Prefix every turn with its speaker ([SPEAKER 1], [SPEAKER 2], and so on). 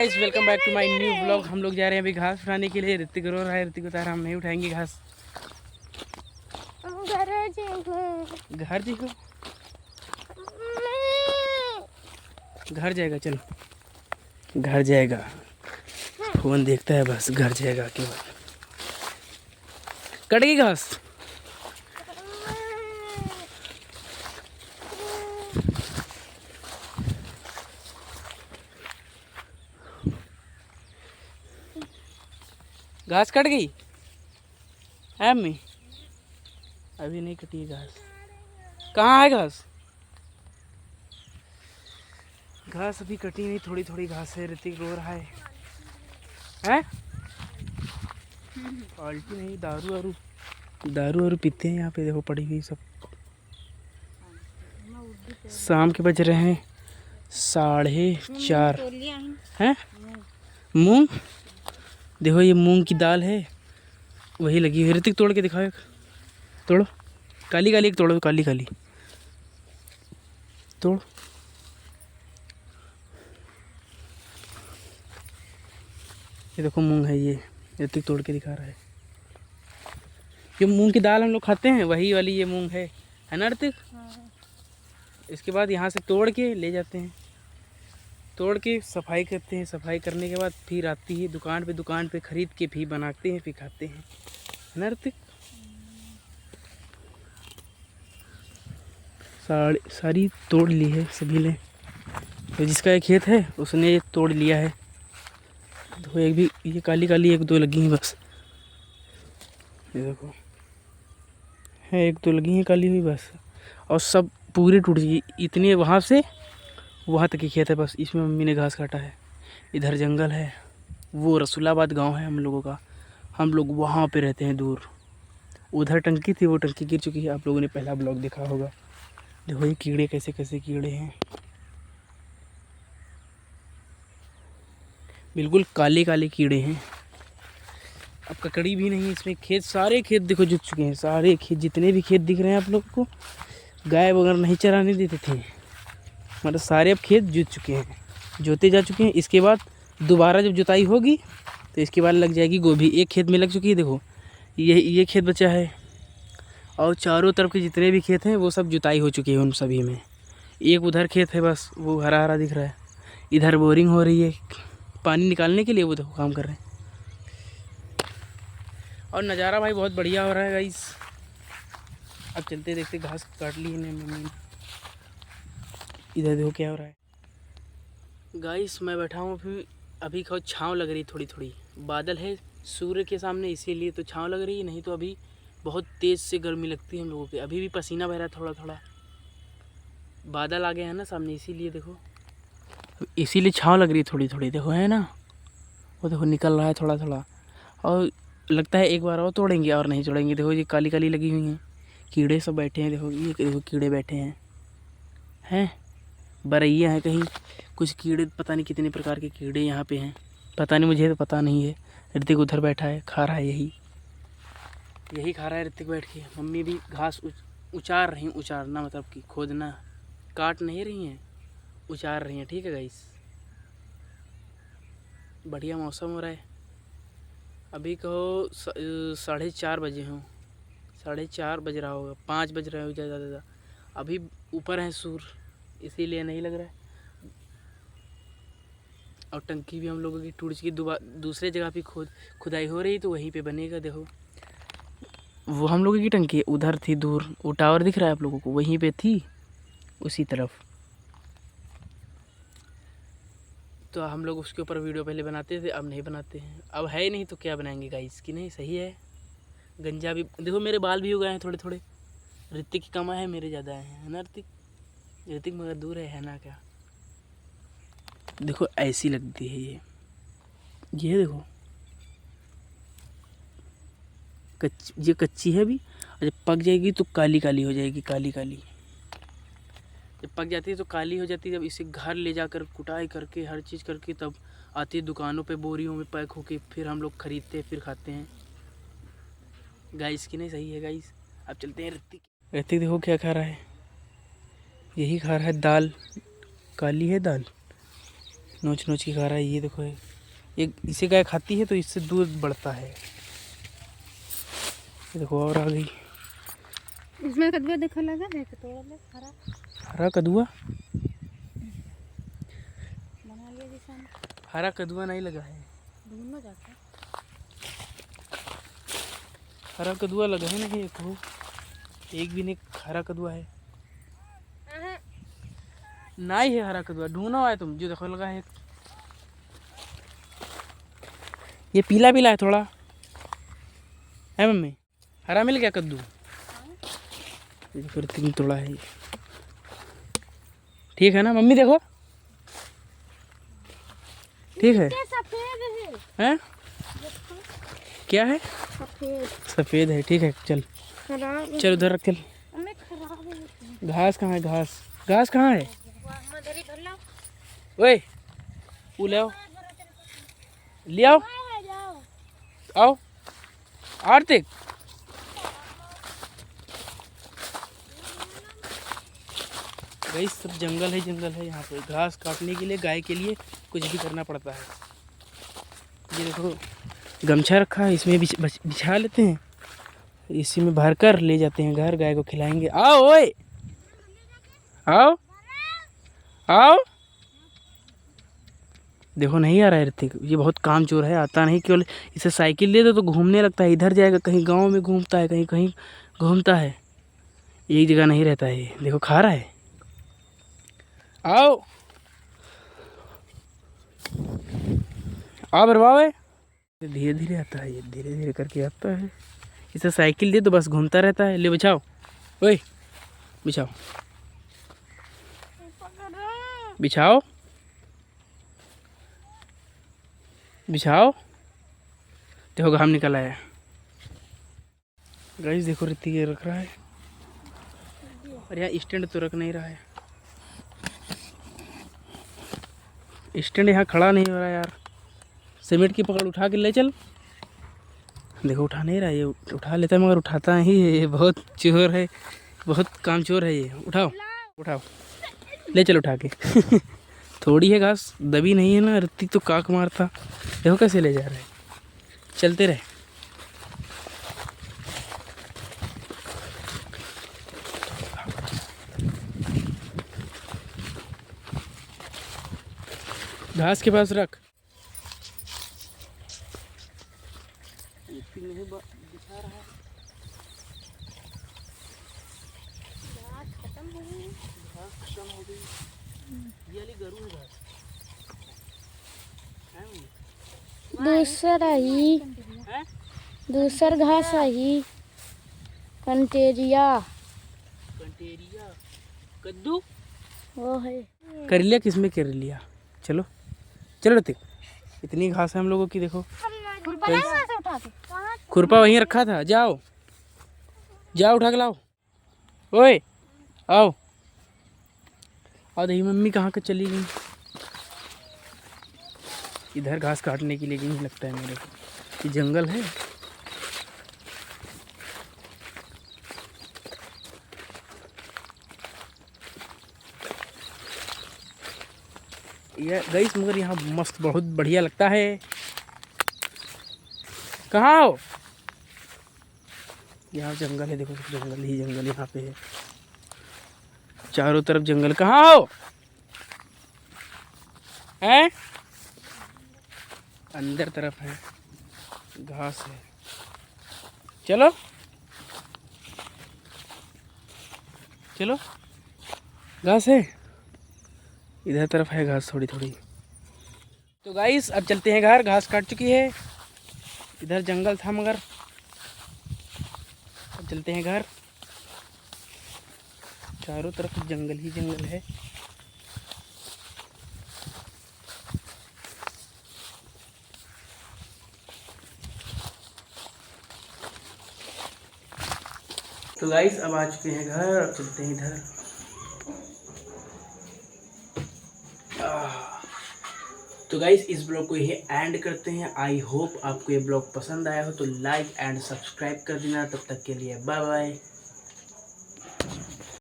[SPEAKER 1] Guys welcome back to my new blog. हम लोग जा रहे हैं अभी घास उठाने के लिए। ऋतिक रो रहा है, ऋतिक बता रहा हम नहीं उठाएंगे घास। घर देखो, घर जाएगा, चलो घर जाएगा। फोन देखता है बस, घर जाएगा के बाद। कट गई घास। घास कट गई है अम्मी? अभी नहीं कटी घास। कहाँ है घास? घास अभी कटी नहीं, थोड़ी थोड़ी घास है। ऋतिक रो रहा है। हैं? पाल्टी नहीं, दारू वारू, दारू वारू पीते हैं यहाँ पे। देखो पड़ी हुई सब। शाम के बज रहे हैं 4:30 हैं। मूंग देखो, ये मूंग की दाल है, वही लगी हुई। ऋतिक तोड़ के दिखाओ एक। तोड़ो, काली काली एक तोड़ो, काली काली तोड़। ये देखो मूंग है, ये ऋतिक तोड़ के दिखा रहा है। ये मूंग की दाल हम लोग खाते हैं, वही वाली ये मूंग है ना ऋतिक? इसके बाद यहाँ से तोड़ के ले जाते हैं, तोड़ के सफाई करते हैं। सफाई करने के बाद फिर आती है दुकान पे खरीद के फिर बनाते हैं, फिर खाते हैं, है ना ऋतिक? सारी तोड़ ली है सभी ने। तो जिसका एक खेत है उसने ये तोड़ लिया है। तो एक भी ये काली काली एक दो लगी हैं बस। ये देखो है, एक दो लगी हैं काली हुई बस, और सब पूरी टूट गई। इतनी वहाँ से वहाँ तक ही खेत है बस। इसमें मम्मी ने घास काटा है। इधर जंगल है, वो रसूलाबाद गांव है हम लोगों का। हम लोग वहाँ पे रहते हैं दूर। उधर टंकी थी, वो टंकी गिर चुकी है। आप लोगों ने पहला ब्लॉग देखा होगा। देखो ये कीड़े कैसे कैसे कीड़े हैं, बिल्कुल काले काले कीड़े हैं। अब ककड़ी भी नहीं इसमें। खेत, सारे खेत देखो जुत चुके हैं। सारे खेत, जितने भी खेत दिख रहे हैं आप लोग को, गाय वगैरह नहीं चराने देते थे, मतलब सारे अब खेत जुत चुके हैं, जोते जा चुके हैं। इसके बाद दोबारा जब जुताई होगी तो इसके बाद लग जाएगी गोभी। एक खेत में लग चुकी है, देखो ये खेत बचा है, और चारों तरफ के जितने भी खेत हैं वो सब जुताई हो चुकी है उन सभी में। एक उधर खेत है बस, वो हरा हरा दिख रहा है। इधर बोरिंग हो रही है पानी निकालने के लिए, वो देखो काम कर रहे हैं। और नज़ारा भाई बहुत बढ़िया हो रहा है गाइस। अब चलते देखते, घास काट ली है मम्मी ने। इधर देखो क्या हो रहा है गाइस। मैं बैठा हूँ अभी खाओ, छाँव लग रही थोड़ी थोड़ी। बादल है सूर्य के सामने, इसीलिए तो छाँव लग रही है, नहीं तो अभी बहुत तेज़ से गर्मी लगती है हम लोगों के। अभी भी पसीना बह रहा है थोड़ा थोड़ा। बादल आ गए हैं ना सामने, इसीलिए देखो, इसीलिए छाँव लग रही है थोड़ी थोड़ी। देखो है ना, वो देखो निकल रहा है थोड़ा थोड़ा। और लगता है एक बार और तोड़ेंगे, और नहीं तोड़ेंगे। देखो ये काली काली लगी हुई हैं, कीड़े सब बैठे हैं। देखो ये देखो कीड़े बैठे हैं बरैया है कहीं, कुछ कीड़े, पता नहीं कितने प्रकार के कीड़े यहाँ पे हैं, पता नहीं, मुझे तो पता नहीं है। ऋतिक उधर बैठा है, खा रहा है, यही खा रहा है ऋतिक बैठ के। मम्मी भी घास उचार रही, उचारना मतलब कि खोदना, काट नहीं रही हैं, उचार रही हैं। ठीक है गाइस, बढ़िया मौसम हो रहा है। अभी कहो 4:30 बजे हों, 4:30 बज रहा होगा, 5 बज रहे हो ज़्यादा ज़्यादा। अभी ऊपर है सूर्य, इसीलिए नहीं लग रहा है। और टंकी भी हम लोगों की टूट चुकी, दूसरे जगह पे खुदाई हो रही, तो वहीं पे बनेगा। देखो वो हम लोगों की टंकी उधर थी दूर, वो टावर दिख रहा है आप लोगों को, वहीं पे थी उसी तरफ। तो हम लोग उसके ऊपर वीडियो पहले बनाते थे, अब नहीं बनाते हैं। अब है ही नहीं तो क्या बनाएंगे गाइस, कि नहीं? सही है। गंजा भी देखो, मेरे बाल भी हो गए हैं थोड़े थोड़े। ऋतिक की कम है, मेरे ज़्यादा है ना ऋतिक? ऋतिक मगर दूर है ना क्या? देखो ऐसी लगती है ये देखो ये कच्ची है अभी, और जब पक जाएगी तो काली काली हो जाएगी, काली काली। जब पक जाती है तो काली हो जाती है। जब इसे घर ले जाकर कुटाई करके हर चीज़ करके तब आती है दुकानों पे, बोरियों में पैक होके, फिर हम लोग खरीदते हैं, फिर खाते हैं गाइस, की नहीं? सही है गाइस। अब चलते हैं ऋतिक। ऋतिक देखो क्या खा रहा है, यही खा रहा है दाल, काली है दाल। नोच नोच के खा रहा है। ये देखो ये इसे गाय खाती है तो इससे दूध बढ़ता है। ये देखो और आ गई।
[SPEAKER 2] इसमें कद्दू देखो लगा देख तोड़ ले हरा
[SPEAKER 1] हरा कद्दुआ
[SPEAKER 2] बना लिया जिसने
[SPEAKER 1] हरा कद्दुआ नहीं लगा है।
[SPEAKER 2] ढूंढना जाता
[SPEAKER 1] हरा कद्दुआ लगा है नहीं तो एक भी नहीं हरा कद्दुआ है। नहीं है हरा कद्दुआ ढूंढो है तुम जो देखो लगा है। ये पीला पीला है थोड़ा है मम्मी। हरा मिल गया कद्दू। ये फिर 3 तोड़ा है ये। ठीक है ना मम्मी देखो ठीक है।
[SPEAKER 2] सफेद
[SPEAKER 1] हैं क्या है
[SPEAKER 2] सफेद
[SPEAKER 1] सफेद है। ठीक है चल
[SPEAKER 2] खराब
[SPEAKER 1] चल उधर रख चल।
[SPEAKER 2] हमें खराब है
[SPEAKER 1] घास कहाँ है घास घास कहाँ है।
[SPEAKER 2] वहां धरी धर लो
[SPEAKER 1] ओए वो ले आओ ले आओ आओ आरतिक। गाइस सब जंगल है यहाँ पे। घास काटने के लिए गाय के लिए कुछ भी करना पड़ता है। ये देखो गमछा रखा है इसमें बिछा लेते हैं। इसी में भर कर ले जाते हैं घर गाय को खिलाएंगे। आओ ओए आओ आओ। देखो नहीं आ रहा है ऋतिक। ये बहुत कामचोर है आता नहीं। केवल इसे साइकिल दे दो तो घूमने लगता है। इधर जाएगा कहीं गांव में घूमता है कहीं कहीं घूमता है। एक जगह नहीं रहता है। ये देखो खा रहा है। आओ आओ बरबाओ। धीरे धीरे आता है ये धीरे धीरे करके आता है। इसे साइकिल दे तो बस घूमता रहता है। ले बिछाओ ओए बिछाओ बिछाओ बिछाओ। देखो घाम निकल आया। गाइस देखो ऋतिक ये रख रहा है और यहाँ स्टैंड तो रख नहीं रहा है। स्टैंड यहाँ खड़ा नहीं हो रहा यार। सीमेंट की पकड़ उठा के ले चल। देखो उठा नहीं रहा ये उठा लेता है मगर उठाता ही है। ये बहुत चोर है बहुत कामचोर है ये। उठाओ उठाओ ले चल उठा के। थोड़ी है घास दबी नहीं है ना। ऋतिक तो काक मारता। देखो कैसे ले जा रहे हैं। चलते रहे। घास के पास रख। दिखा रहा है
[SPEAKER 2] खत्म हो गई
[SPEAKER 1] घास खत्म हो गई। ये वाली गरू है घास
[SPEAKER 2] दूसर घास आई कंटेरिया
[SPEAKER 1] कद्दू
[SPEAKER 2] वो है
[SPEAKER 1] कर लिया किसमें कर लिया। चलो चलो ऋतिक इतनी घास है हम लोगों की। देखो खुरपा वहीं रखा था। जाओ जाओ उठा के लाओ। ओए आओ और देखिए मम्मी कहाँ का चली गई। इधर घास काटने के लिए गई लगता है मेरे को। ये जंगल है। ये गाइस मगर यहाँ मस्त बहुत बढ़िया लगता है। कहाँ हो। यहाँ जंगल है देखो जंगल ही जंगल यहाँ पे है। चारों तरफ जंगल। कहाँ हो हैं अंदर तरफ है घास है। चलो चलो घास है इधर तरफ है घास थोड़ी थोड़ी। तो गाइस अब चलते हैं घर। घास काट चुकी है। इधर जंगल था मगर अब चलते हैं घर। चारों तरफ जंगल ही जंगल है। तो गाइस अब आ चुके हैं घर। अब चलते हैं इधर। तो गाइस इस ब्लॉग को यही एंड करते हैं। आई होप आपको ये ब्लॉग पसंद आया हो तो लाइक एंड सब्सक्राइब कर देना। तब तक के लिए बाय बाय।